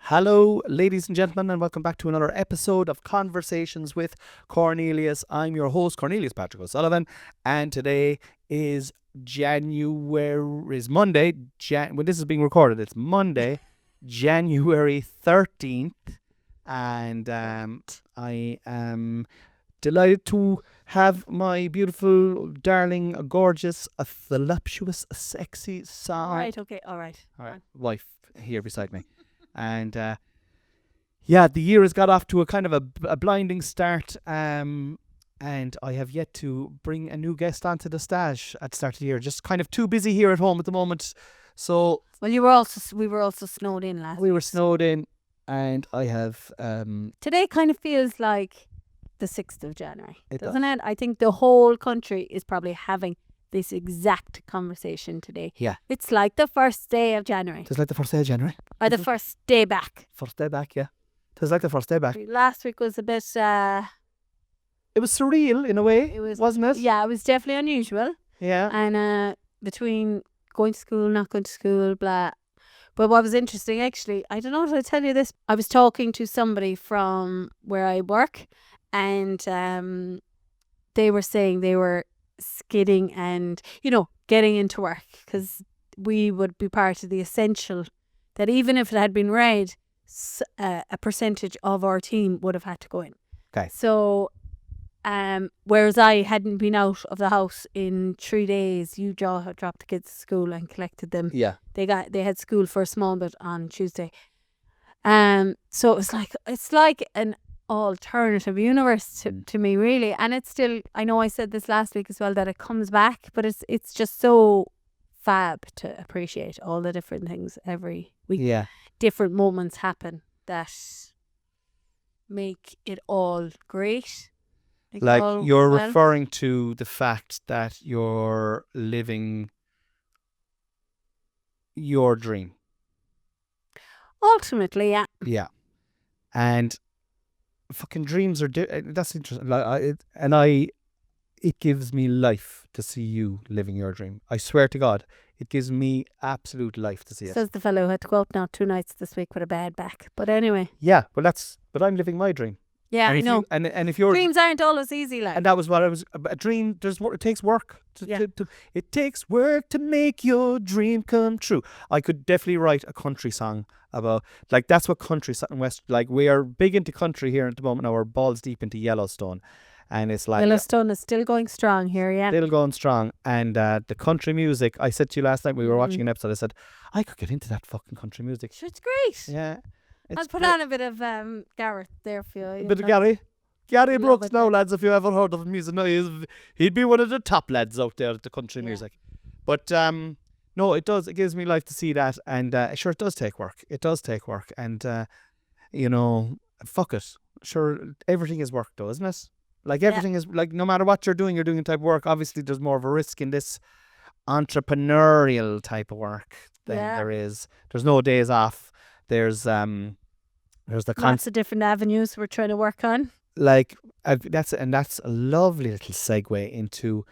Hello, ladies and gentlemen, and welcome back to another episode of Conversations with Cornelius. I'm your host, Cornelius Patrick O'Sullivan, and today is Monday. When this is being recorded, it's Monday, January 13th, and I am delighted to have my beautiful, darling, gorgeous, voluptuous, sexy side. All right. Wife here beside me. And the year has got off to a kind of a blinding start. And I have yet to bring a new guest onto the stage at the start of the year. Just kind of too busy here at home at the moment. So Well, we were also snowed in last we were week. snowed in, and I have Today kind of feels like the 6th of January, It doesn't it? I think the whole country is probably having this exact conversation today. Yeah. It's like the first day of January. It's like the first day of January. Or the first day back. First day back, yeah. It's like the first day back. Last week was a bit... It was surreal in a way, wasn't it? Yeah, it was definitely unusual. Yeah. And between going to school, not going to school, blah. But what was interesting, actually, I don't know if I tell you this. I was talking to somebody from where I work, and they were saying they were skidding and, getting into work, because we would be part of the essential, that even if it had been red, a percentage of our team would have had to go in. Okay. So... whereas I hadn't been out of the house in 3 days, you dropped the kids to school and collected them. Yeah. They had school for a small bit on Tuesday. So it's like an alternative universe to me, really. And it's still, I know I said this last week as well, that it comes back, but it's just so fab to appreciate all the different things every week. Yeah. Different moments happen that make it all great. Like you're referring to the fact that you're living your dream. Ultimately, yeah. Yeah. And fucking dreams are that's interesting. It gives me life to see you living your dream. I swear to God, it gives me absolute life to see it. Says the fellow who had to go out now 2 nights this week with a bad back. But anyway. Yeah, but I'm living my dream. Yeah, I know. And if you're dreams aren't always easy, like. And that was what I was. A dream. It takes work. It takes work to make your dream come true. I could definitely write a country song about, like, that's what country and west. Like, we are big into country here at the moment. Now we're balls deep into Yellowstone, and it's like Yellowstone is still going strong here. Yeah, still going strong. And the country music. I said to you last night we were watching an episode. I said I could get into that fucking country music. Sure, it's great. Yeah. I'll put on a bit of Gareth there for you. A bit of Gary Brooks now, lads, if you ever heard of him. He'd be one of the top lads out there at the country music. But no, it does. It gives me life to see that. And sure, it does take work. And, fuck it. Sure, everything is work though, isn't it? Like everything is, like, no matter what you're doing the type of work. Obviously, there's more of a risk in this entrepreneurial type of work than there is. There's no days off. There's the lots of different avenues we're trying to work on. Like that's a lovely little segue into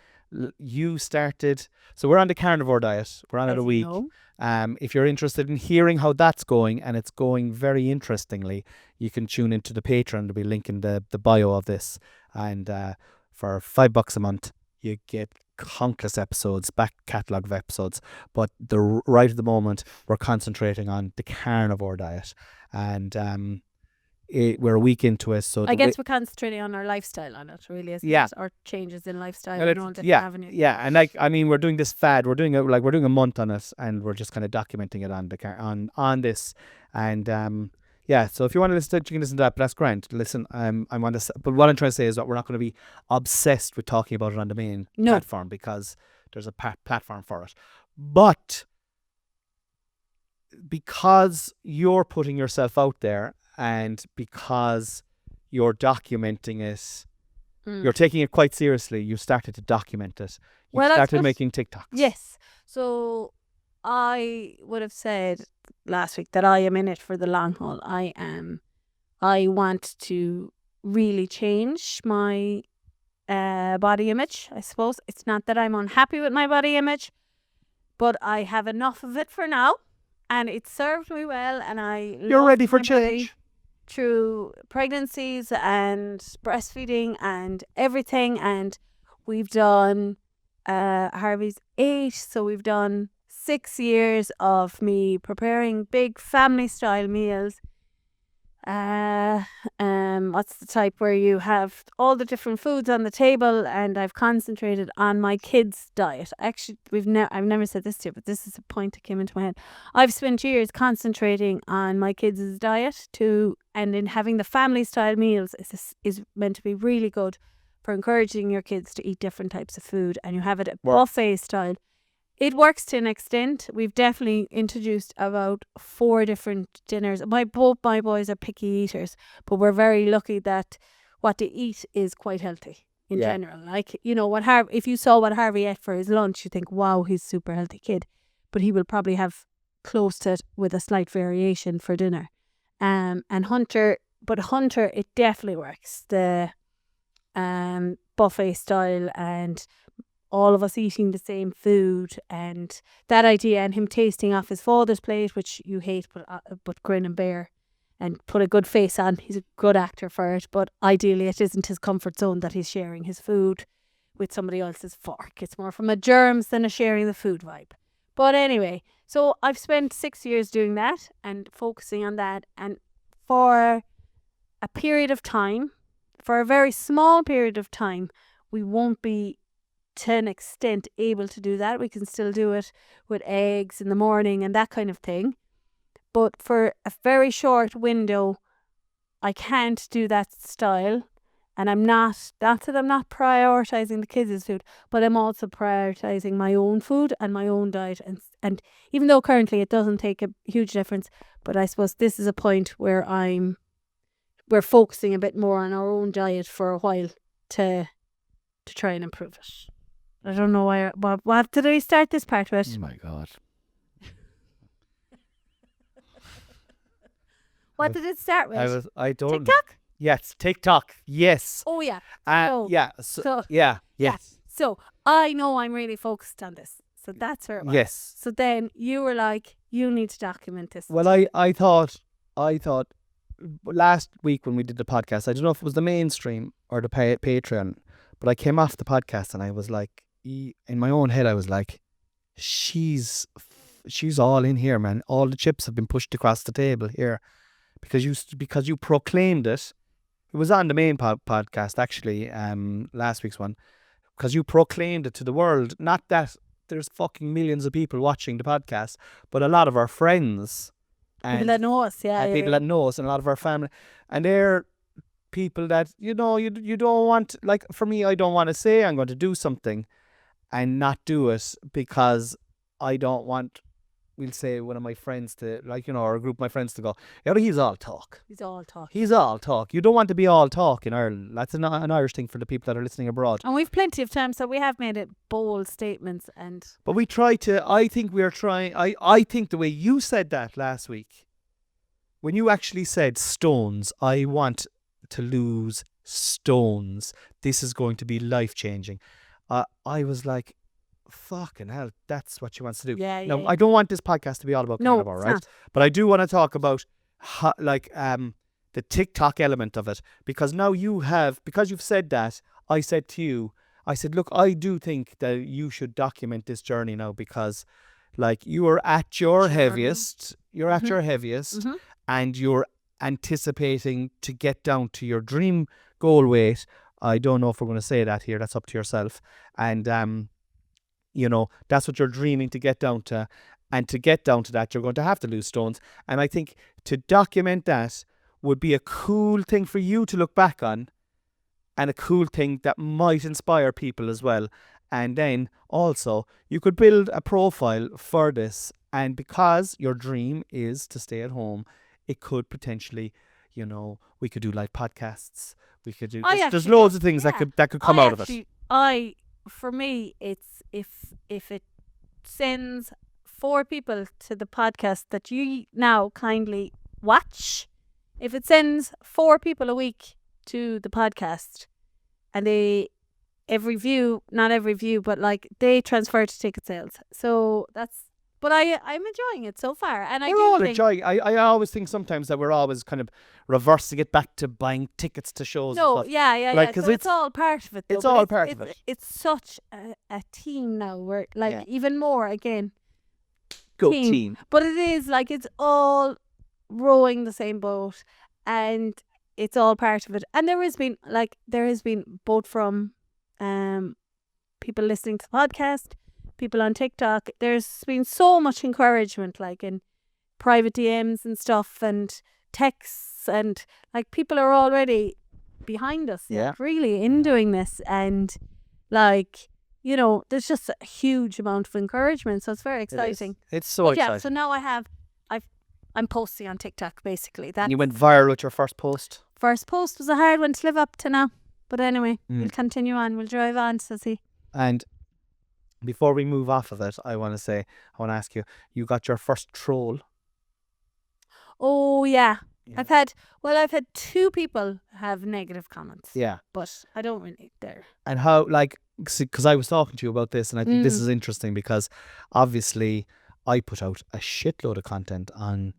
you started. So we're on the carnivore diet. We're on it a week. If you're interested in hearing how that's going, and it's going very interestingly, you can tune into the Patreon. There'll be a link in the bio of this. And for $5 a month, you get countless episodes, back catalogue of episodes. But right at the moment, we're concentrating on the carnivore diet. And we're a week into it. So I guess we're concentrating on our lifestyle on it, really, isn't it? Our changes in lifestyle and all different avenues. Yeah, and we're doing this fad. We're doing a month on it, and we're just kind of documenting it on this. And so if you want to listen to it, you can listen to that. But that's grand. Listen, but what I'm trying to say is that we're not going to be obsessed with talking about it on the main platform, because there's a platform for it. But because you're putting yourself out there, and because you're documenting it, you're taking it quite seriously. You started to document it. You started making TikToks. Yes. So I would have said last week that I am in it for the long haul. I want to really change my body image, I suppose. It's not that I'm unhappy with my body image, but I have enough of it for now. and it served me well, and You're loved ready for my body change. through pregnancies and breastfeeding and everything. And we've done Harvey's 8, so we've done 6 years of me preparing big family style meals. What's the type where you have all the different foods on the table, and I've concentrated on my kids' diet. Actually, I've never said this to you, but this is a point that came into my head. I've spent years concentrating on my kids' diet and in having the family style meals is meant to be really good for encouraging your kids to eat different types of food, and you have it at buffet style. It works to an extent. We've definitely introduced about 4 different dinners. Both my boys are picky eaters, but we're very lucky that what they eat is quite healthy in general. Like, you know, if you saw what Harvey ate for his lunch, you think, wow, he's a super healthy kid. But he will probably have close to it with a slight variation for dinner. And Hunter, it definitely works. The buffet style and all of us eating the same food, and that idea, and him tasting off his father's plate, which you hate, but grin and bear and put a good face on. He's a good actor for it, but ideally it isn't his comfort zone that he's sharing his food with somebody else's fork. It's more from a germs than a sharing the food vibe. But anyway, so I've spent 6 years doing that and focusing on that, and for a period of time, for a very small period of time, we won't be to an extent able to do that. We can still do it with eggs in the morning and that kind of thing. But for a very short window, I can't do that style. And I'm not that I'm not prioritising the kids' food, but I'm also prioritising my own food and my own diet. And even though currently it doesn't take a huge difference, but I suppose this is a point where we're focusing a bit more on our own diet for a while to try and improve it. I don't know why. What did I start this part with? Oh my God. What did it start with? I don't. TikTok? Yes, TikTok. Yes. Oh yeah. Yeah. Yeah. Yes. So I know I'm really focused on this. So that's where it was. Yes. So then you were like, you need to document this. Well, I thought last week when we did the podcast, I don't know if it was the mainstream or the Patreon, but I came off the podcast and I was like, in my own head, I was like, she's all in here, man. All the chips have been pushed across the table here because you proclaimed it. It was on the main podcast actually, last week's one, because you proclaimed it to the world. Not that there's fucking millions of people watching the podcast, but a lot of our friends and people that know us, people that know us, and a lot of our family, and they're people that you don't want. Like for me, I don't want to say I'm going to do something and not do it because I don't want, we'll say, one of my friends to, like, or a group of my friends to go, he's all talk. He's all talk. He's all talk. You don't want to be all talk in Ireland. That's an Irish thing for the people that are listening abroad. And we've plenty of time, so we have made it bold statements. But we try to, I think we're trying, I think the way you said that last week, when you actually said stones, I want to lose stones. This is going to be life-changing. I was like, fucking hell, that's what she wants to do. Now, I don't want this podcast to be all about carnivore, right? Not. But I do want to talk about the TikTok element of it, because now because you've said that, I said to you, look, I do think that you should document this journey now, because like you are at your heaviest, and you're anticipating to get down to your dream goal weight. I don't know if we're going to say that here. That's up to yourself. And, that's what you're dreaming to get down to. And to get down to that, you're going to have to lose stones. And I think to document that would be a cool thing for you to look back on, and a cool thing that might inspire people as well. And then also, you could build a profile for this. And because your dream is to stay at home, it could potentially, we could do live podcasts. We could do. There's loads of things that could come out of it. For me, it's if it sends 4 people to the podcast that you now kindly watch. If it sends 4 people a week to the podcast, and not every view, but like they transfer to ticket sales. So that's. but I'm enjoying it so far, and I We're do all think enjoying. I always think sometimes that we're always kind of reversing it back to buying tickets to shows. no, and stuff. yeah. Like, 'cause So it's all part of it. Though, it's but all part of it. It's such a team now. We're like Yeah. even more again. Go Team. team. But it is like it's all rowing the same boat, and it's all part of it. And there has been both from people listening to the podcast, people on TikTok. There's been so much encouragement, like in private DMs and stuff, and texts, and like people are already behind us, Yeah. like, really in doing this, and like, you know, there's just a huge amount of encouragement, so it's very exciting. It's so But exciting. yeah, so now I'm posting on TikTok basically. That And you went viral with your first post. first post was a hard one to live up to now, but anyway, Mm. we'll continue on. We'll drive on, says he. And before we move off of it, I want to ask you, you got your first troll. Oh yeah. Yeah. I've had two people have negative comments. Yeah. But I don't really dare. And how, like, because I was talking to you about this, and I think this Mm. is interesting because obviously I put out a shitload of content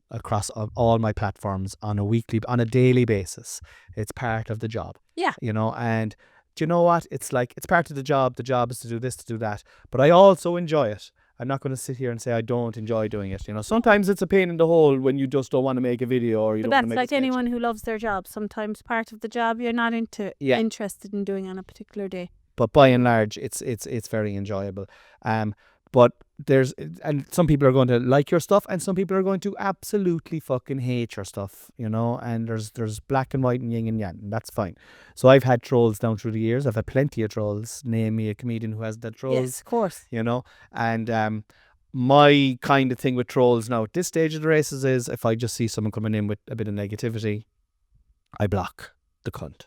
across all my platforms on a daily basis. It's part of the job. Yeah. You know, and do you know what? It's like, it's part of the job. The job is to do this, to do that. But I also enjoy it. I'm not going to sit here and say I don't enjoy doing it. You know, sometimes it's a pain in the hole when you just don't want to make a video or you But don't want to that's make a like sketch. anyone who loves their job. Sometimes part of the job you're not Yeah. interested in doing on a particular day. But by and large, it's very enjoyable. But and some people are going to like your stuff, and some people are going to absolutely fucking hate your stuff, you know. And there's black and white and yin and yang, and that's fine. So I've had trolls down through the years. I've had plenty of trolls. Name me a comedian who has the trolls. Yes, of course. You know. And my kind of thing with trolls now at this stage of the races is if I just see someone coming in with a bit of negativity, I block the cunt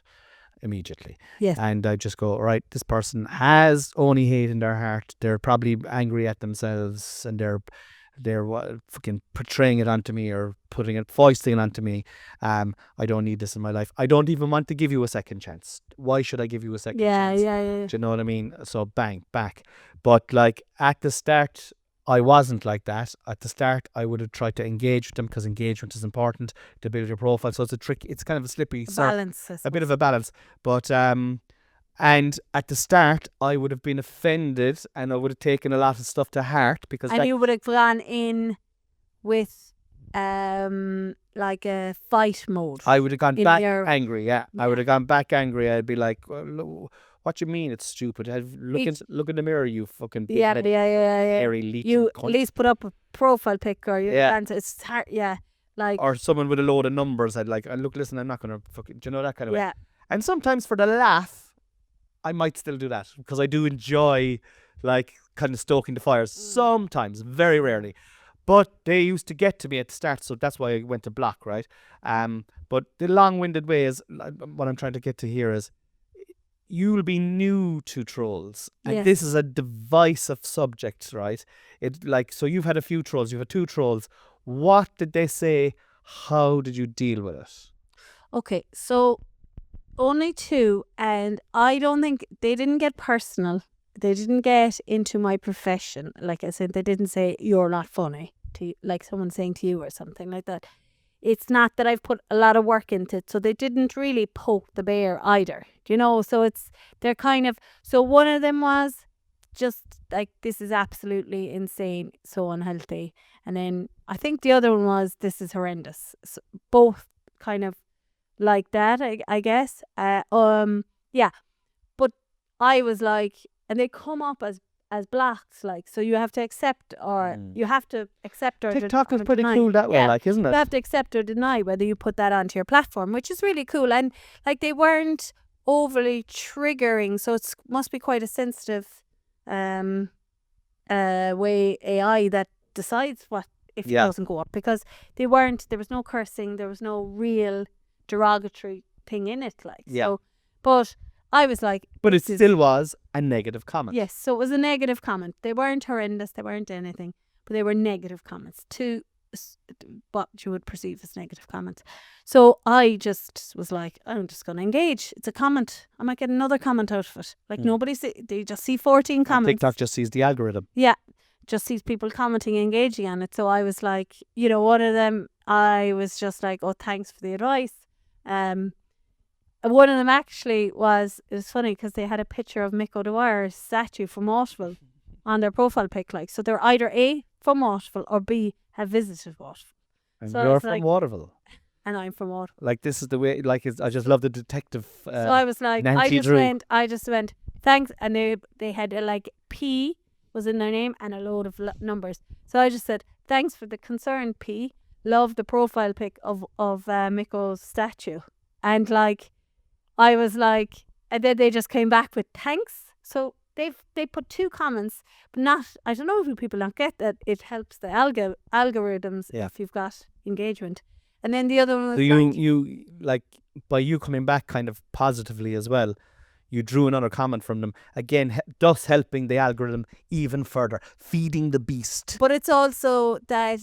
immediately. Yes. And I just go, all right, this person has only hate in their heart. They're probably angry at themselves, and they're fucking portraying it onto me or foisting it onto me. I don't need this in my life. I don't even want to give you a second chance. Why should I give you a second chance? Yeah. Do you know what I mean? So bang, back. But like at the start, I wasn't like that. At the start, I would have tried to engage with them because engagement is important to build your profile. So it's a trick. It's kind of a slippery balance. a bit of a balance. But and at the start, I would have been offended, and I would have taken a lot of stuff to heart because. And you would have gone in with like a fight mode. I would have gone in back your- angry. Yeah, I would have gone back angry. I'd be like, well, "What do you mean it's stupid? Look in the mirror, you fucking big Yeah. hairy leeching You cunt." at least put up a profile pic or you Yeah. it's hard. Yeah, like Or someone with a load of numbers. I'd like, look, listen, I'm not gonna fucking, do you know, that kind of way. yeah. And sometimes for the laugh, I might still do that because I do enjoy like kind of stoking the fires. Sometimes, very rarely. But they used to get to me at the start, so that's why I went to block, right? But the long-winded way is, what I'm trying to get to here is, you'll be new to trolls, and Yes. this is a divisive subject, right? So you've had a few trolls, you've had two trolls. What did they say? How did you deal with it? Okay, so only two, and I don't think they didn't get personal. They didn't get into my profession. Like I said, they didn't say you're not funny to like someone saying to you or something like that. It's not that I've put a lot of work into it, so they didn't really poke the bear either. You know, so they're kind of. So one of them was just like, this is absolutely insane, so unhealthy, and then I think the other one was, this is horrendous. So both kind of like that, I guess. Yeah, but I was like, and they come up as blocks, like, so you have to accept or you have to accept or TikTok is or pretty deny. cool that way, Yeah. like, isn't You it? have to accept or deny whether you put that onto your platform, which is really cool. And like, they weren't overly triggering, so it must be quite a sensitive way AI that decides what if it Yeah. doesn't go up, because there was no cursing, there was no real derogatory thing in it, like. Yeah. So, but I was like, But it this is- still was a negative comment. yes, so it was a negative comment. They weren't horrendous, they weren't anything, but they were negative comments to what you would perceive as negative comments. So I just was like, I'm just going to engage. It's a comment. I might get another comment out of it. Like, nobody they just see 14 And comments. TikTok just sees the algorithm. Yeah. just sees people commenting, engaging on it. So I was like, one of them, I was just like, oh, thanks for the advice. One of them actually it was funny because they had a picture of Mick O'Dwyer's statue from Waterville on their profile pic. Like, so they're either A, from Waterville, or B, have visited Waterville. And So you're from Waterville. And I'm from Waterville. Like, this is the way, like, I just love the detective. So I was like, I just went, thanks. And they had like P was in their name and a load of numbers. So I just said, thanks for the concern, P. Love the profile pic of Mikko's statue. And like, I was like, and then they just came back with thanks. So they put 2 comments, but not, I don't know if people don't get that it helps the algorithms if you've got engagement. And then the other one was so you like, by you coming back kind of positively as well, you drew another comment from them, again, thus helping the algorithm even further, feeding the beast. But it's also that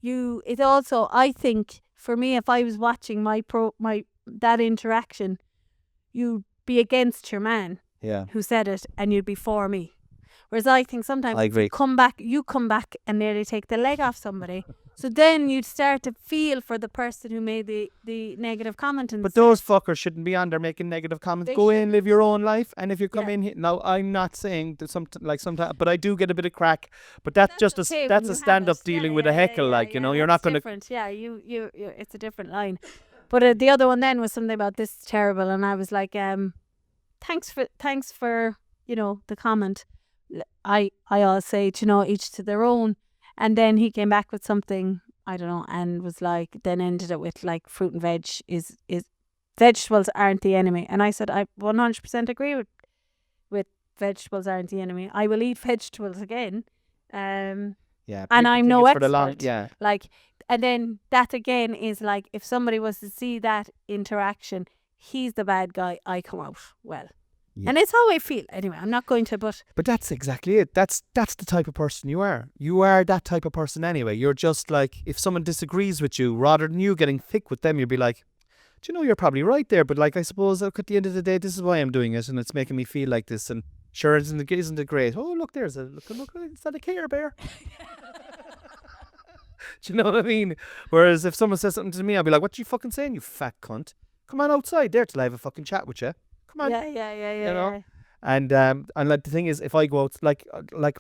I think for me, if I was watching that interaction, you'd be against your man who said it, and you'd be for me. Whereas I think sometimes you come back and nearly take the leg off somebody. So then you'd start to feel for the person who made the negative comment. But those fuckers shouldn't be on there making negative comments. Go in, live your own life. And if you come in here, now I'm not saying that sometimes, but I do get a bit of crack. But that's just that's a stand-up dealing with a heckle, you're not going to. Yeah, you it's a different line. But the other one then was something about this is terrible, and I was like, thanks for the comment. I all say, each to their own. And then he came back with something, I don't know, and was like, then ended it with like, fruit and veg is vegetables aren't the enemy. And I said, I 100% agree with vegetables aren't the enemy. I will eat vegetables again. And I'm no expert. Like, and then that again is like, if somebody was to see that interaction, he's the bad guy, I come out well. Yeah. And it's how I feel. Anyway, I'm not going to, but that's exactly it. That's the type of person you are. You are that type of person anyway. You're just like, if someone disagrees with you, rather than you getting thick with them, you'd be like, do you know, you're probably right there, but like, I suppose at the end of the day, this is why I'm doing it, and it's making me feel like this, and sure, isn't it great? Oh, look, there's look, is that a Care Bear? Do you know what I mean? Whereas if someone says something to me, I'll be like, what are you fucking saying, you fat cunt? Come on outside there till I have a fucking chat with you. Come on. Yeah. You know? And like the thing is, if I go out, like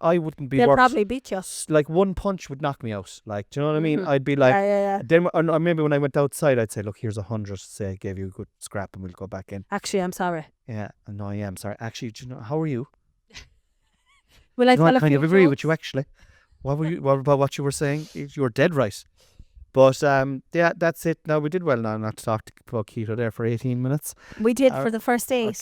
I wouldn't be. They'll probably beat you. Like, one punch would knock me out. Like, do you know what I mean? I'd be like, Then maybe when I went outside, I'd say, look, here's 100. Say I gave you a good scrap, and we'll go back in. Actually, I'm sorry. Yeah, no, I am sorry. Actually, do you know, how are you? Well, I kind of agree with you actually. What about what you were saying? You were dead right. But yeah, that's it. Now, we did well now not to talk about keto there for 18 minutes. We did for the first 10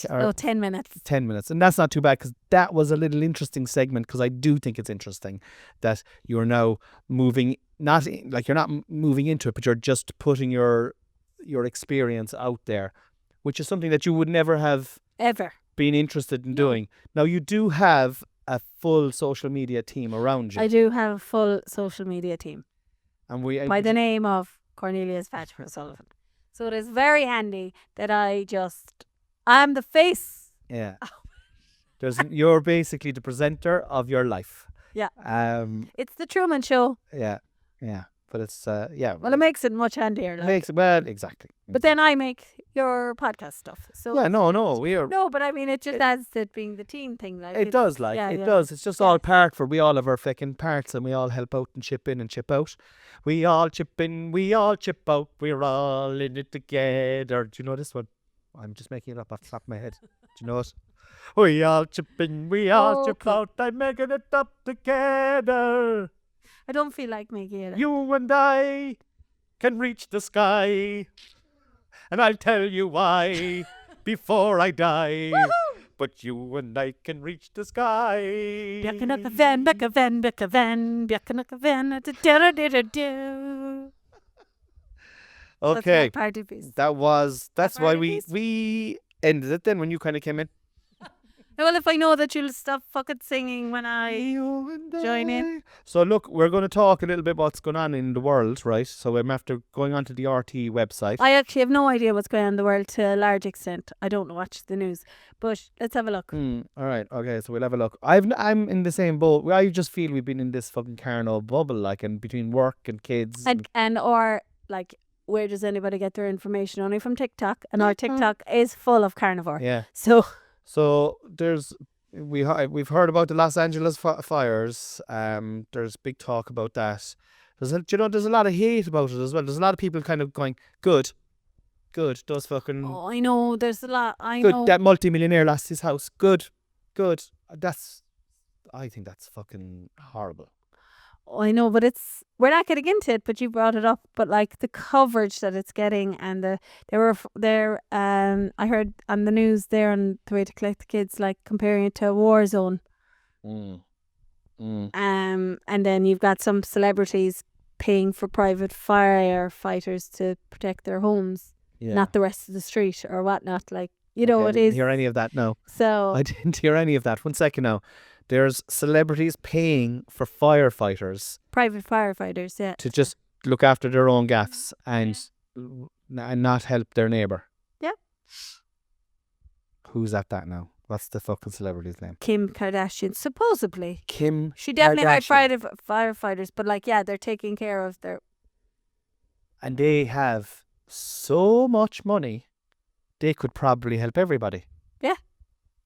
minutes. 10 minutes. And that's not too bad, because that was a little interesting segment, because I do think it's interesting that you're now moving, you're not moving into it, but you're just putting your experience out there, which is something that you would never have ever been interested in doing. Now, you do have a full social media team around you. I do have a full social media team. And by the name of Cornelia's Fatima Sullivan. So it is very handy that I'm the face. Yeah. You're basically the presenter of your life. Yeah. It's the Truman Show. Yeah. But it's yeah. Well, it makes it much handier. Exactly. But then I make your podcast stuff. So yeah, we are. No, but I mean, it just adds to it being the team thing. Like it does. It's just all we all have our fucking parts, and we all help out and chip in and chip out. We all chip in, we all chip out. We're all in it together. Do you know this one? I'm just making it up off the top of my head. Do you know it? We all chip in, we all chip out. I'm making it up together. I don't feel like making it. You and I can reach the sky, and I'll tell you why before I die. Woo-hoo! But you and I can reach the sky. Okay, party piece. That's why we ended it then when you kind of came in. Well, if I know that you'll stop fucking singing when I join in. So look, we're going to talk a little bit what's going on in the world, right? So I'm after going onto the RT website. I actually have no idea what's going on in the world to a large extent. I don't watch the news, but let's have a look. All right, okay, so we'll have a look. I'm in the same boat. I just feel we've been in this fucking carnal bubble, like, and between work and kids. And or like, where does anybody get their information? Only from TikTok, and our TikTok is full of carnivore. Yeah. So we've heard about the Los Angeles fires. There's big talk about that. There's a lot of hate about it as well. There's a lot of people kind of going, good. Those fucking oh, I know. There's a lot. I good. know. That multimillionaire lost his house. Good. I think that's fucking horrible. Oh, I know, but we're not getting into it. But you brought it up. But like the coverage that it's getting, and I heard on the news there on the way to collect the kids, like comparing it to a war zone. And then you've got some celebrities paying for private firefighters to protect their homes, not the rest of the street or whatnot. Like, it is. I didn't hear any of that, no. So I didn't hear any of that. 1 second now. There's celebrities paying for firefighters. Private firefighters, yeah. To just look after their own gaffes and not help their neighbour. Yeah. Who's at that now? What's the fucking celebrity's name? Kim Kardashian, supposedly. She definitely hired firefighters, but like, yeah, they're taking care of their... And they have so much money, they could probably help everybody. Yeah.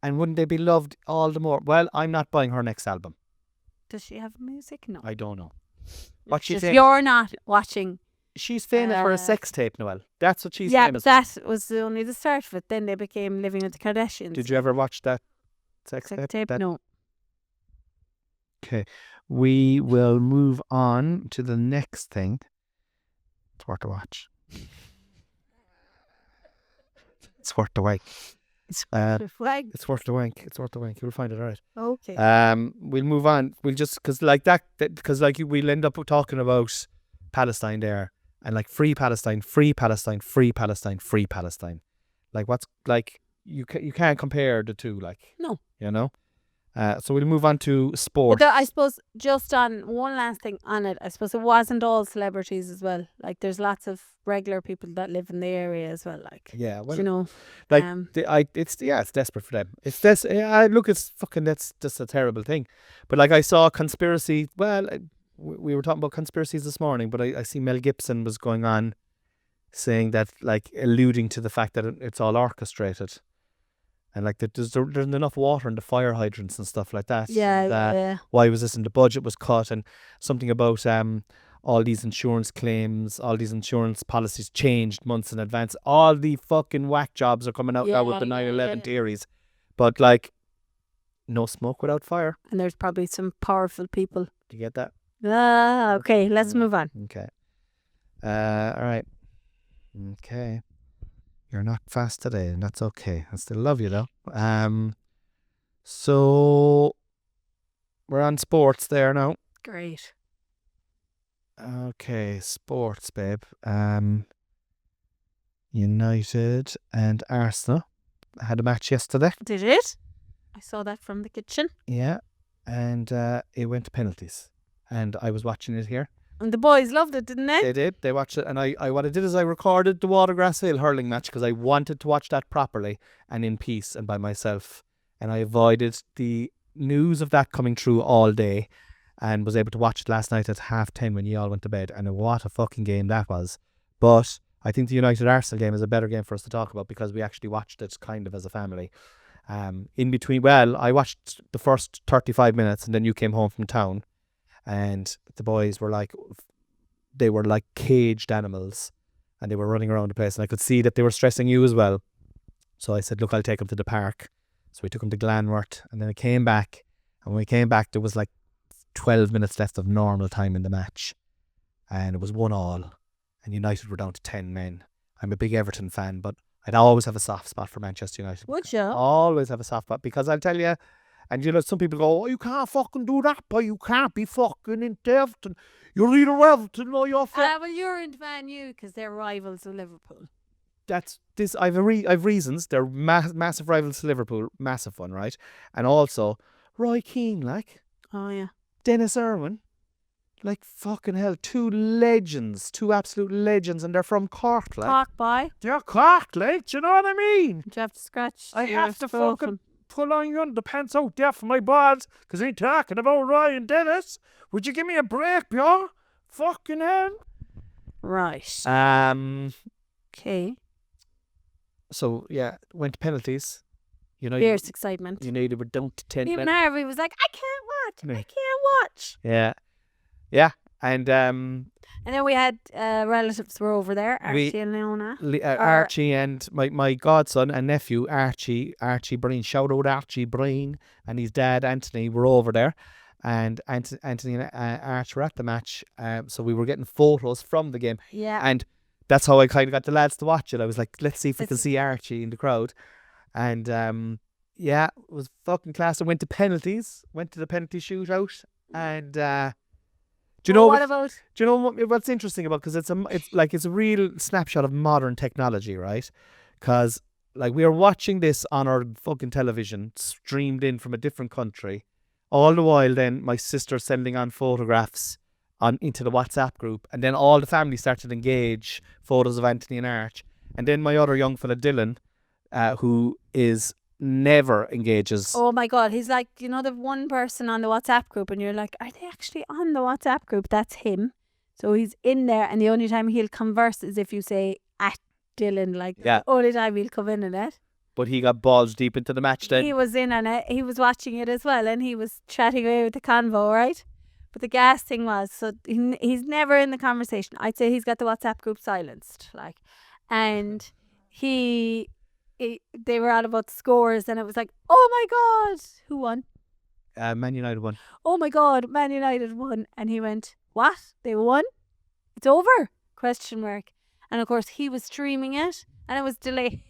And wouldn't they be loved all the more? Well, I'm not buying her next album. Does she have music? No. I don't know. What she's you're not watching. She's famous for a sex tape, Noelle. That's what she's famous for. Yeah, that was only the start of it. Then they became Living with the Kardashians. Did you ever watch that sex tape? No. Okay. We will move on to the next thing. It's worth a watch. It's worth the wank. It's worth the wank. It's worth the wank. You'll find it all right. Okay. We'll move on. We'll just we'll end up talking about Palestine there, and like free Palestine. Like what's like you can't compare the two. Like no, you know. So we'll move on to sport. I suppose just on one last thing on it, I suppose it wasn't all celebrities as well. Like there's lots of regular people that live in the area as well. Like well, like it's desperate for them. It's this. Look, it's fucking that's just a terrible thing. But like I saw conspiracy. Well, we were talking about conspiracies this morning, but I see Mel Gibson was going on saying that, like alluding to the fact that it's all orchestrated. And like there's enough water in the fire hydrants and stuff like that. Yeah. Why was this in the budget was cut, and something about all these insurance claims, all these insurance policies changed months in advance. All the fucking whack jobs are coming out now with the 9/11 theories. But like, no smoke without fire. And there's probably some powerful people. Do you get that? Okay, let's move on. Okay. All right. Okay. You're not fast today, and that's okay. I still love you though. So we're on sports there now. Great. Okay, sports, babe. United and Arsenal had a match yesterday. Did it? I saw that from the kitchen. Yeah, and it went to penalties, and I was watching it here. And the boys loved it, didn't they? They did. They watched it, and I what I did is I recorded the Watergrass Hill hurling match because I wanted to watch that properly and in peace and by myself, and I avoided the news of that coming through all day, and was able to watch it last night at 10:30 when you all went to bed. And what a fucking game that was! But I think the United Arsenal game is a better game for us to talk about because we actually watched it kind of as a family. In between, well, I watched the first 35 minutes, and then you came home from town. And the boys were like caged animals, and they were running around the place, and I could see that they were stressing you as well. So I said, look, I'll take them to the park. So we took them to Glanworth, and then I came back, and when we came back there was like 12 minutes left of normal time in the match, and it was 1-1, and United were down to 10 men. I'm a big Everton fan, but I'd always have a soft spot for Manchester United. Would you? Always have a soft spot, because I'll tell you. And you know, some people go, oh, you can't fucking do that, but you can't be fucking into Everton. You're either Everton or you're well, you're into Man U because they're rivals of Liverpool. that's this. I've reasons. They're massive rivals to Liverpool, massive one, right? And also Roy Keane, like Oh yeah. Dennis Irwin, like fucking hell, two legends, two absolute legends, and they're from Cork, like Talk by. they're Cork, like. Do you know what I mean? Do you have to scratch? I your have to scrotum? fucking pull on your underpants out there for my balls, because I ain't talking about Roy and Dennis. Would you give me a break, Bjorn? Fucking hell. Right. Okay. So yeah, went to penalties. Fierce excitement. United were down to 10 Even men. Harvey was like, I can't watch. Yeah. I can't watch. Yeah, and And then we had relatives were over there, Archie and Leona. Archie and my godson and nephew Archie Breen. Shout out Archie Breen and his dad Anthony were over there, and Anthony and Arch were at the match. So we were getting photos from the game. Yeah. And that's how I kind of got the lads to watch it. I was like, let's see if we can see Archie in the crowd. And yeah, it was fucking class. I went to the penalty shootout. And do you know what's interesting about? Because it's a real snapshot of modern technology, right? Because like we are watching this on our fucking television, streamed in from a different country. All the while, then my sister sending on photographs into the WhatsApp group, and then all the family started to engage photos of Anthony and Arch, and then my other young fella Dylan, who is never engages. Oh my God, he's like, the one person on the WhatsApp group, and you're like, are they actually on the WhatsApp group? That's him. So he's in there, and the only time he'll converse is if you say at Dylan, like the only time he'll come in it. But he got balls deep into the match then. He was in on it. He was watching it as well, and he was chatting away with the convo, right? But the gas thing was, so he's never in the conversation. I'd say he's got the WhatsApp group silenced, like, and they were all about scores, and it was like, oh my God, who won? Man United won. Oh my God, Man United won. And he went, what? They won? It's over? ? And of course he was streaming it, and it was delayed,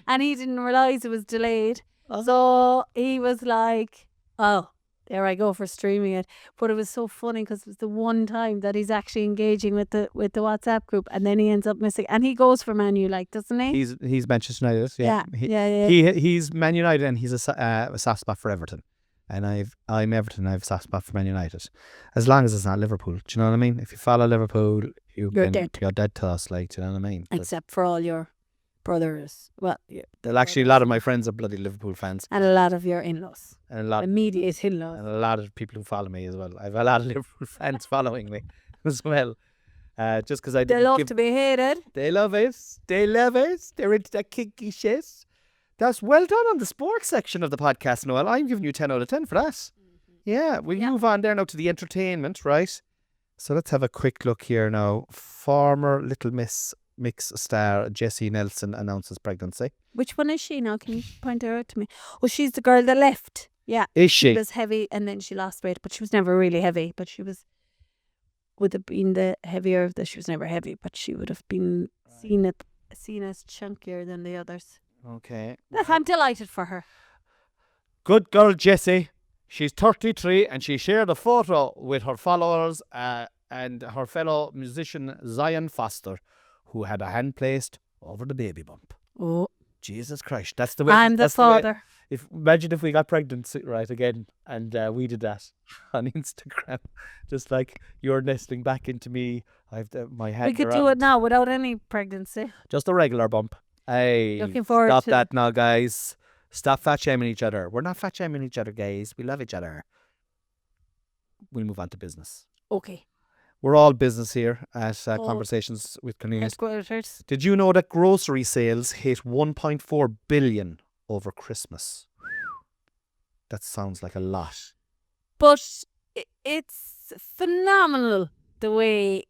and he didn't realise it was delayed. So he was like, oh, there I go for streaming it. But it was so funny because it was the one time that he's actually engaging with the WhatsApp group, and then he ends up missing. And he goes for Man U, like, doesn't he? He's Manchester United. Yeah. He's Man United, and he's a soft spot for Everton. And I'm Everton. I have a soft spot for Man United. As long as it's not Liverpool, do you know what I mean? If you follow Liverpool, you're dead to us. Like, do you know what I mean? Except for all your brothers. Well, actually, a lot of my friends are bloody Liverpool fans, and a lot of your in-laws, and a lot immediate in-laws, and a lot of people who follow me as well. I have a lot of Liverpool fans following me as well. Just because they love to be hated. They love it. They're into that kinky shit. That's well done on the sports section of the podcast, Noel. I'm giving you 10 out of 10 for that. Mm-hmm. Yeah, we'll move on there now to the entertainment, right? So let's have a quick look here now. Former Little Miss Mix star Jessie Nelson announces pregnancy. Which one is she now? Can you point her out to me? Oh, she's the girl that left. Yeah. Is she? She was heavy and then she lost weight, but she was never really heavy. But she would have been the heavier of the. She was never heavy, but she would have been seen as chunkier than the others. Okay. I'm delighted for her. Good girl, Jessie. She's 33 and she shared a photo with her followers and her fellow musician Zion Foster, who had a hand placed over the baby bump. Oh. Jesus Christ. That's the way. I'm the father. Imagine if we got pregnant right again and we did that on Instagram. Just like you're nestling back into me. I have my head. We could do it now without any pregnancy. Just a regular bump. Hey, looking forward stop to that now, guys. Stop fat shaming each other. We're not fat shaming each other, guys. We love each other. We'll move on to business. Okay. We're all business here at Conversations with Cornelius. Headquarters. Did you know that grocery sales hit 1.4 billion over Christmas? That sounds like a lot. But it's phenomenal the way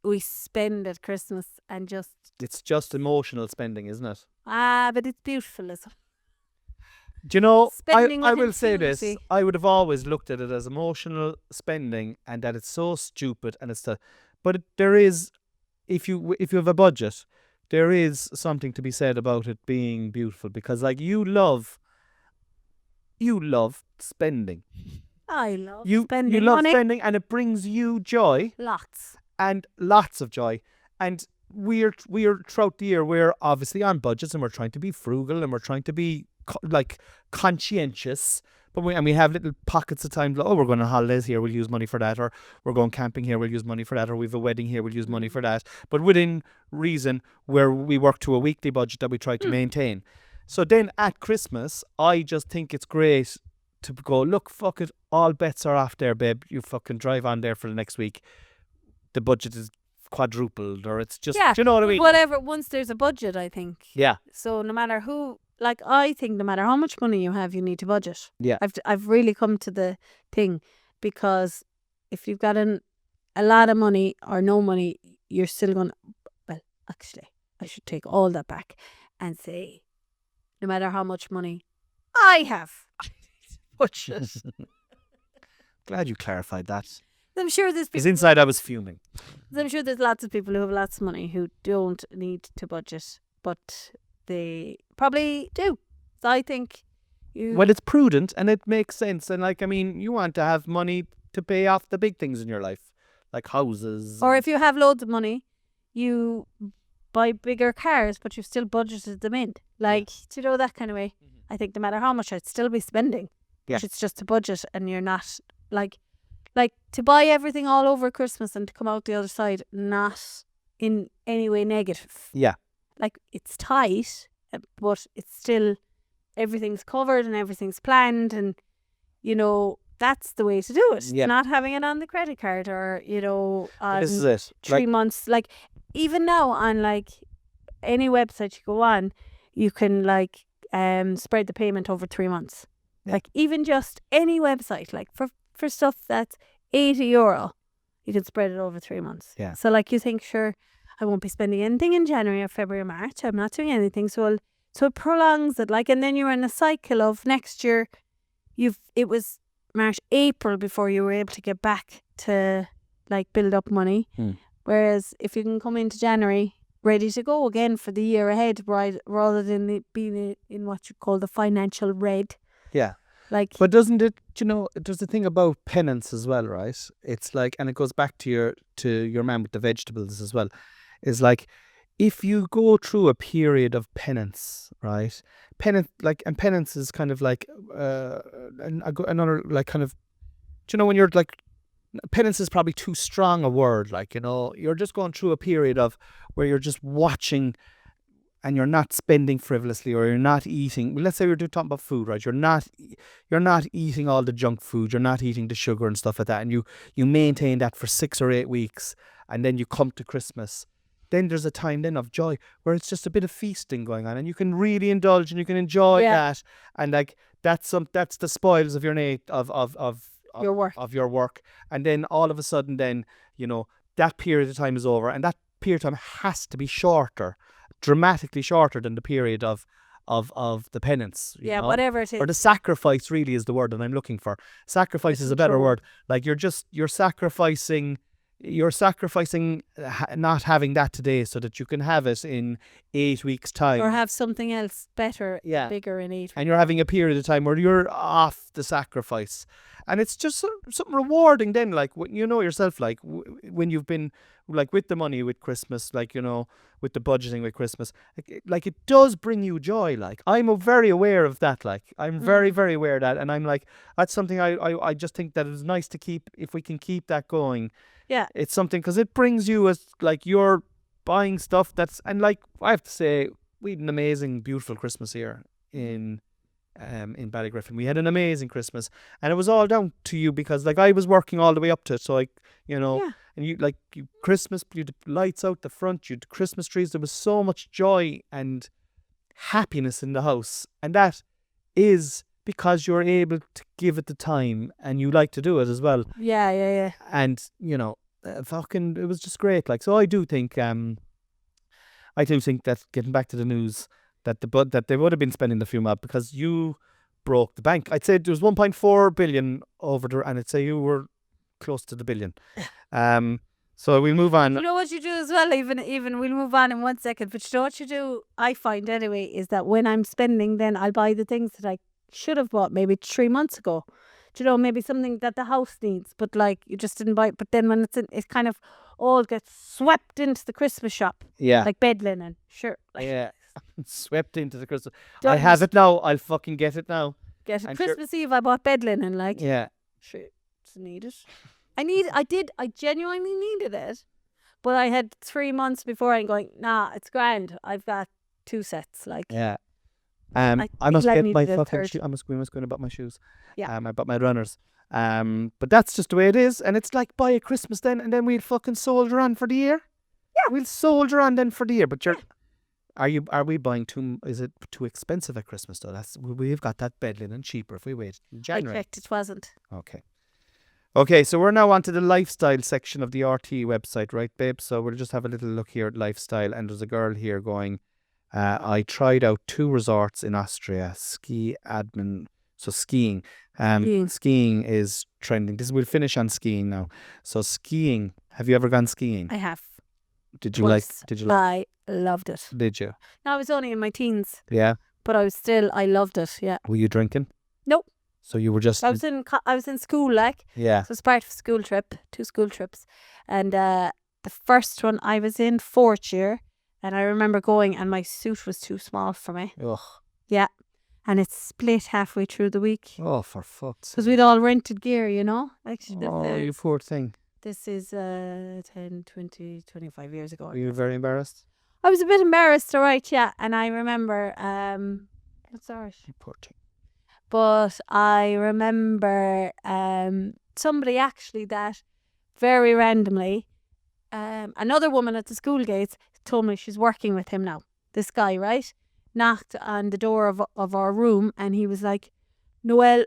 we spend at Christmas and just... It's just emotional spending, isn't it? But it's beautiful as well. Do you know, Spending I with will say this, infinity. I would have always looked at it as emotional spending and that it's so stupid and but there is, if you have a budget, there is something to be said about it being beautiful because like you love spending. I love You spending You love money. spending and it brings you joy. Lots. And lots of joy. And we're throughout the year, we're obviously on budgets and we're trying to be frugal and we're trying to be conscientious. But we have little pockets of time. Oh, we're going on holidays here, we'll use money for that. Or we're going camping here, we'll use money for that. Or we have a wedding here, we'll use money for that. But within reason, where we work to a weekly budget that we try to maintain. So then at Christmas, I just think it's great to go, look, fuck it, all bets are off there, babe. You fucking drive on there for the next week. The budget is quadrupled, or it's just, do you know what I mean? Whatever, once there's a budget, I think. Yeah. So no matter who, like, I think no matter how much money you have, you need to budget. Yeah. I've really come to the thing, because if you've got a lot of money or no money, you're still going to, well, actually, I should take all that back and say, no matter how much money I have, budget. Glad you clarified that. I'm sure there's people, Because inside I was fuming. I'm sure there's lots of people who have lots of money who don't need to budget, but they probably do. So I think well, it's prudent and it makes sense. And like, I mean, you want to have money to pay off the big things in your life, like houses. Or if you have loads of money, you buy bigger cars, but you've still budgeted them in. Like, do you know, that kind of way? I think no matter how much, I'd still be spending. Yeah. It's just a budget, and you're not like to buy everything all over Christmas and to come out the other side not in any way negative. Yeah. Like, it's tight, but it's still, everything's covered and everything's planned, and you know, that's the way to do it. Yeah. Not having it on the credit card, or you know, This is it. 3 months. Like, even now on like any website you go on, you can like spread the payment over 3 months. Yeah. Like, even just any website, like for stuff that's €80, you can spread it over 3 months. Yeah. So like, you think, sure, I won't be spending anything in January or February or March. I'm not doing anything. So it prolongs it. Like, and then you're in a cycle of next year. It was March, April before you were able to get back to like build up money. Whereas if you can come into January ready to go again for the year ahead, right, rather than being in what you call the financial red. Yeah. Like, but doesn't it, you know, there's a thing about penance as well, right? It's like, and it goes back to your man with the vegetables as well. Is like, if you go through a period of penance, right? Penance is kind of like another like kind of, do you know, when you're like, penance is probably too strong a word. Like, you know, you're just going through a period of where you're just watching and you're not spending frivolously, or you're not eating. Well, let's say we're talking about food, right? You're not eating all the junk food. You're not eating the sugar and stuff like that. And you maintain that for 6 or 8 weeks, and then you come to Christmas. Then there's a time then of joy where it's just a bit of feasting going on, and you can really indulge and you can enjoy that. And like, that's the spoils of your your work. Of your work. And then all of a sudden, then, you know, that period of time is over, and that period of time has to be shorter, dramatically shorter than the period of the penance. You know? Whatever it is. Or the sacrifice really is the word that I'm looking for. Sacrifice is a better word. Like, you're sacrificing not having that today so that you can have it in 8 weeks' time. Or have something else better, bigger in 8 weeks. And you're having a period of time where you're off the sacrifice. And it's just something rewarding then, like, you know yourself, like, when you've been, like, with the money with Christmas, like, you know, with the budgeting with Christmas, like it does bring you joy. Like, I'm very aware of that. Like, I'm very, very aware of that. And I'm like, that's something I just think that it's nice to keep, if we can keep that going. Yeah. It's something, because it brings you, as like, you're buying stuff that's, and like, I have to say, we had an amazing, beautiful Christmas here in Ballygriffin. We had an amazing Christmas, and it was all down to you, because like, I was working all the way up to it. So, like, you know, and you Christmas, you had lights out the front, you had Christmas trees. There was so much joy and happiness in the house, and that is because you're able to give it the time, and you like to do it as well. Yeah. And, you know, it was just great. Like, so I do think that, getting back to the news, that they would have been spending the few mad, because you broke the bank. I'd say there was 1.4 billion over there, and I'd say you were close to the billion. So we'll move on. You know what you do as well, even we'll move on in 1 second, but you know what you do, I find anyway, is that when I'm spending, then I'll buy the things that I should have bought maybe 3 months ago. Do you know, maybe something that the house needs, but like, you just didn't buy it. But then when it kind of all get swept into the Christmas shop. Yeah. Like bed linen. Sure. Like, Yeah. Swept into the Christmas. I Don't have it now. I'll fucking get it now. get it. I'm sure- Christmas Eve I bought bed linen, like Yeah. sure, it's needed. I genuinely needed it. But I had 3 months before I'm going, nah, it's grand. I've got 2 sets. Like Yeah. I I must feel I get my needed a fucking third. shoes. We must go and buy my shoes. Yeah. I bought my runners. But that's just the way it is. And it's like buy a Christmas then, and then we'll fucking soldier on for the year. Yeah. We'll soldier on then for the year. But are we buying is it too expensive at Christmas though? We've got that bed linen cheaper if we wait in I January. checked, it wasn't. Okay, so we're now on to the lifestyle section of the RT website, right, babe? So we'll just have a little look here at lifestyle. And there's a girl here going, I tried out 2 resorts in Austria, ski admin. So skiing. Skiing is trending. We'll finish on skiing now. So skiing, have you ever gone skiing? I have. Did you like? I loved it. Did you? No, I was only in my teens. Yeah. But I loved it, yeah. Were you drinking? Nope. So you were just. I was in school, like. Yeah. So it's part of a school trip, 2 school trips. And the first one I was in 4th year, and I remember going, and my suit was too small for me. Ugh. Yeah. And it split halfway through the week. Oh, for fuck's sake. Because we'd all rented gear, you know? Like, you poor thing. This is 10, 20, 25 years ago. Were you very embarrassed? I was a bit embarrassed, all right, yeah. And I remember, what's ours? You poor thing. But I remember somebody actually that very randomly, another woman at the school gates told me she's working with him now. This guy, right? Knocked on the door of our room, and he was like, Noelle,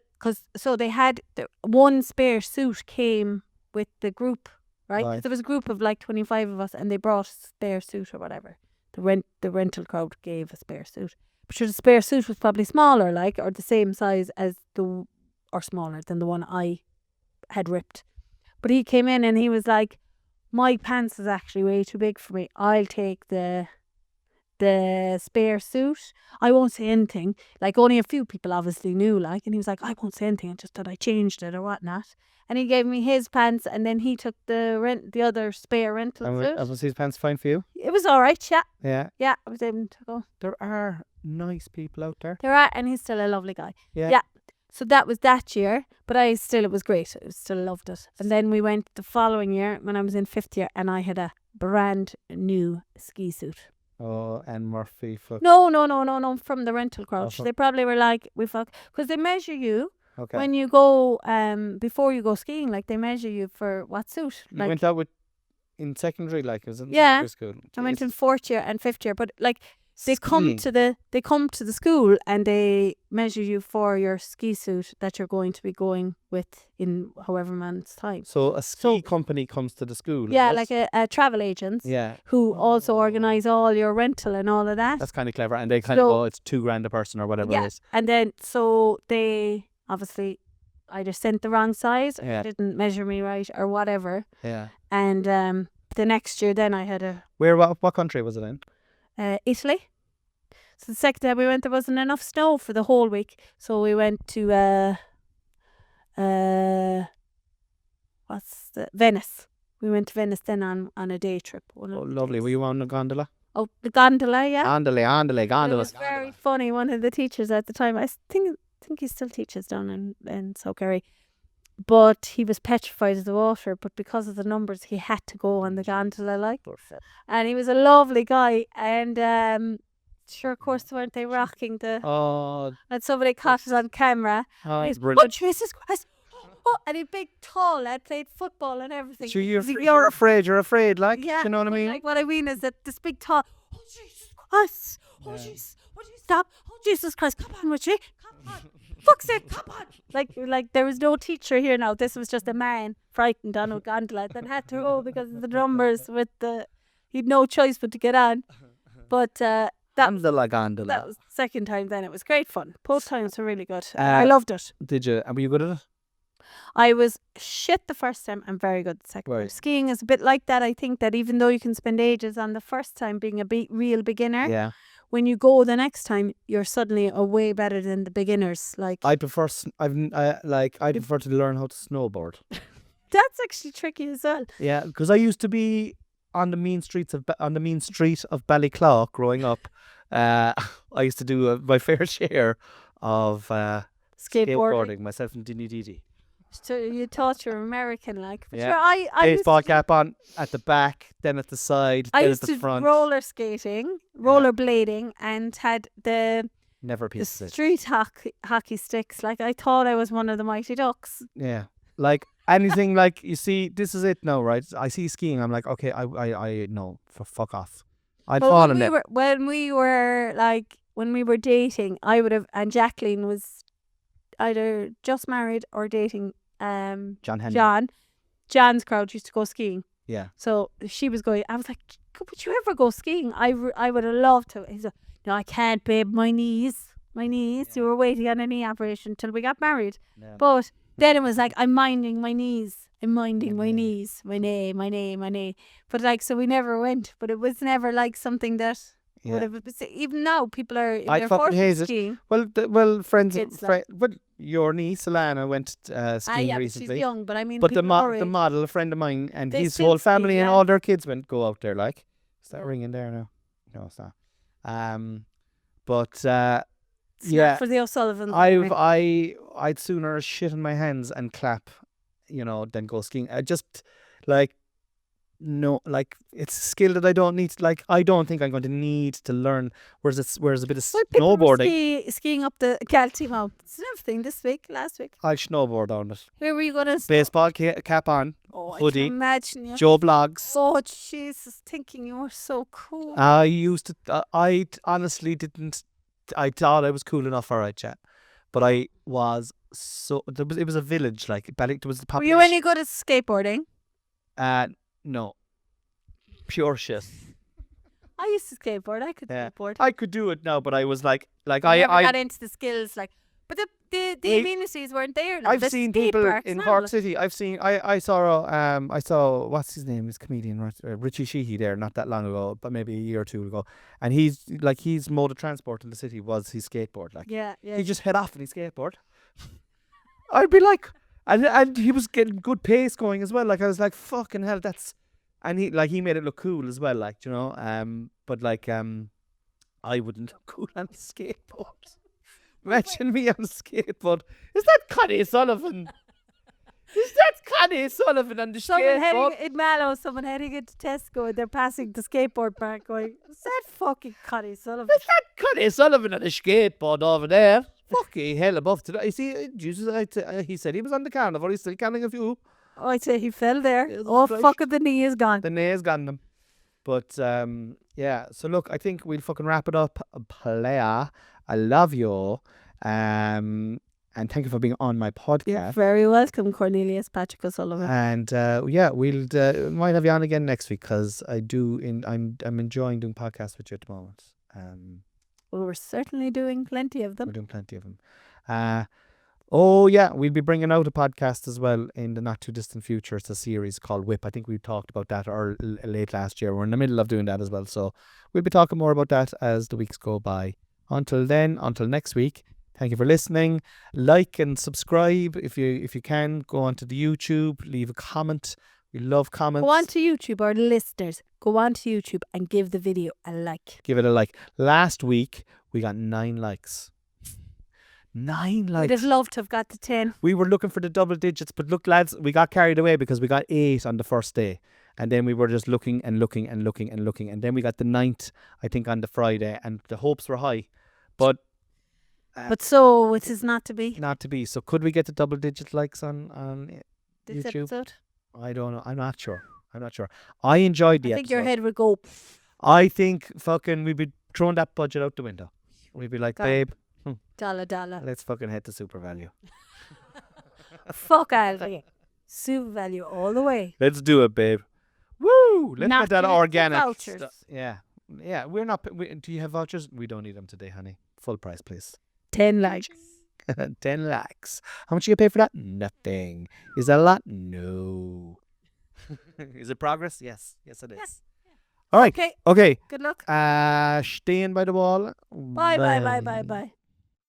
so they had one spare suit came with the group, right? 'Cause there was a group of like 25 of us, and they brought a spare suit or whatever. The rental crowd gave a spare suit. But sure, the spare suit was probably smaller, like, or the same size as or smaller than the one I had ripped. But he came in and he was like, my pants is actually way too big for me. I'll take the spare suit. I won't say anything. Like, only a few people obviously knew, like, and he was like, I won't say anything, just that I changed it or whatnot. And he gave me his pants, and then he took the other spare rental suit. Was his pants fine for you? It was all right, yeah. Yeah. Yeah, I was able to go. There are nice people out there. There are, and he's still a lovely guy. Yeah. Yeah. So that was that year, but it was great. I still loved it. And then we went the following year when I was in 5th year, and I had a brand new ski suit. Oh, and Murphy. Fuck. No, from the rental crowd. Oh, They probably were like, because they measure you Okay. when you go, before you go skiing, like they measure you for what suit. You Like, went out in secondary, like, was it in Yeah. secondary school? I went Jeez. in 4th year and 5th year, but like they come Skiing. to the school and they measure you for your ski suit that you're going to be going with in however month's time. So a ski company comes to the school. Yeah, is like it? a travel agents Yeah. who also organise all your rental and all of that. That's kind of clever, and they kind of So- go, it's $2,000 a person or whatever Yeah. it is. And then so they obviously either sent the wrong size or Yeah. didn't measure me right or whatever. Yeah. And the next year then I had What country was it in? Italy. So the second time we went, there wasn't enough snow for the whole week. So we went to Venice. We went to Venice then on a day trip. Oh, lovely. Were you on a gondola? Oh, the gondola, yeah. Gondola. It was very funny. One of the teachers at the time, I think he still teaches down in South Kerry, but he was petrified of the water. But because of the numbers, he had to go on the gondola, like. And he was a lovely guy. And sure, of course, weren't they rocking the? Oh, And somebody caught it on camera. And he's, brilliant. oh, Jesus Christ! Oh, and a big, tall lad played football and everything. So you're afraid. You're afraid, like. Yeah, You know what I but, mean? Like, what I mean is that this big tall, oh Jesus Christ, oh Jesus, would you stop? Oh Jesus Christ, come on, would you? Come on, fuck's sake, come on. Like there was no teacher here now. This was just a man frightened on a gondola that had to go because of the numbers he'd no choice but to get on. But Gondola. that was the second time then. It was great fun. Both times were really good. Uh, I loved it. Did you? And were you good at it? I was shit the first time and very good the second time. Right. Skiing is a bit like that. I think that even though you can spend ages on the first time being a real beginner, Yeah. when you go the next time, you're suddenly a way better than the beginners. Like, I prefer. I prefer to learn how to snowboard. That's actually tricky as well. Yeah, because I used to be on the mean street of Ballyclaw growing up. I used to do my fair share of skateboarding myself and Dinny Didi. So you thought you were American, like. But Yeah. sure, I used Baseball to cap on at the back, then at the side, I then used at the to front. roller skating, rollerblading, and had the Never a piece of it. street hockey sticks. Like, I thought I was one of the Mighty Ducks. Yeah. Like anything, like, you see, this is it now, right? I see skiing, I'm like, okay, I no, fuck off. I'd But fall in it. when we were dating, I would have, and Jacqueline was either just married or dating John Henry. John. John's crowd used to go skiing. Yeah. So she was going. I was like, would you ever go skiing? I would have loved to. He's like, no, I can't, babe. My knees. Yeah. You were waiting on a knee operation till we got married. Yeah. But then it was like, I'm minding my knees. I'm minding my knees. My knee. But like, so we never went. But it was never like something that would have. Even now, people are. I fucking hate skiing. it. Well, friends. But your niece Alana went skiing recently. She's young, but I mean. But the model, a friend of mine, and his whole family and all their kids go out there. Like, is that ringing there now? No, it's not. But yeah, for the O'Sullivan. I'd sooner shit in my hands and clap, than go skiing. I just like. No, like, it's a skill that I don't need. Like, I don't think I'm going to need to learn. Whereas a bit of snowboarding. Skiing up the Galtee Mount. It's another thing last week. I'll snowboard on it. Where were you going to? Baseball cap on, hoodie. I can imagine you. Joe Blogs. Oh, Jesus, thinking you were so cool. I used to. I honestly didn't. I thought I was cool enough for it, chat, but I was so. It was a village, like there was the population. Were you any good at skateboarding? No. Pure shit. I used to skateboard. I could skateboard. I could do it now, but I was like I got into the skills, like, but the amenities weren't there. Like, I've seen people in Cork City. I saw what's his name, his comedian, Richie Sheehy there not that long ago, but maybe a year or two ago, and his mode of transport in the city was his skateboard. Like, yeah. He just head off in his skateboard. I'd be like. And he was getting good pace going as well. Like, I was like, fucking hell, that's... And he made it look cool as well, like, But, like, I wouldn't look cool on a skateboard. Imagine me on a skateboard. Is that Connie Sullivan? Is that Connie Sullivan on the skateboard? In Mallow, someone heading into Tesco and they're passing the skateboard park going, is that fucking Connie Sullivan? Is that Connie Sullivan on a skateboard over there? Fucking hell above today. You see, Jesus, he said he was on the carnival. He's still counting a few. Oh, I'd say he fell there. Fucking the knee is gone. The knee is gone them. But, yeah. So, look, I think we'll fucking wrap it up. Playa. I love you. And thank you for being on my podcast. You're very welcome, Cornelius Patrick O'Sullivan. And, yeah, we'll might have you on again next week because I'm enjoying doing podcasts with you at the moment. Well, we're certainly doing plenty of them. We're doing plenty of them. Oh, yeah, we'll be bringing out a podcast as well in the not too distant future. It's a series called Whip. I think we talked about that late last year. We're in the middle of doing that as well. So we'll be talking more about that as the weeks go by. Until then, until next week, thank you for listening. Like and subscribe if you can. Go onto the YouTube, leave a comment. We love comments. Go on to YouTube, our listeners. Go on to YouTube and give the video a like. Give it a like. Last week, we got 9 likes. 9 likes. We'd have loved to have got to 10. We were looking for the double digits, but look, lads, we got carried away because we got 8 on the first day. And then we were just looking. And then we got the 9th, I think, on the Friday. And the hopes were high. But so it is not to be. Not to be. So could we get the double digit likes on this YouTube? Episode? I don't know. I'm not sure. I enjoyed the episode. I think your head would go. I think fucking we'd be throwing that budget out the window. We'd be like, babe. Dollar. Let's fucking hit the super value. Fuck out of here. Super value all the way. Let's do it, babe. Woo! Let's not get that organic. Vouchers. Yeah. We're not. Do you have vouchers? We don't need them today, honey. Full price, please. 10 likes. 10 likes. How much do you pay for that? Nothing. Is that a lot? No. Is it progress? Yes. Yes, it is. Yes. All right. Okay. Good luck. Staying by the wall. Bye.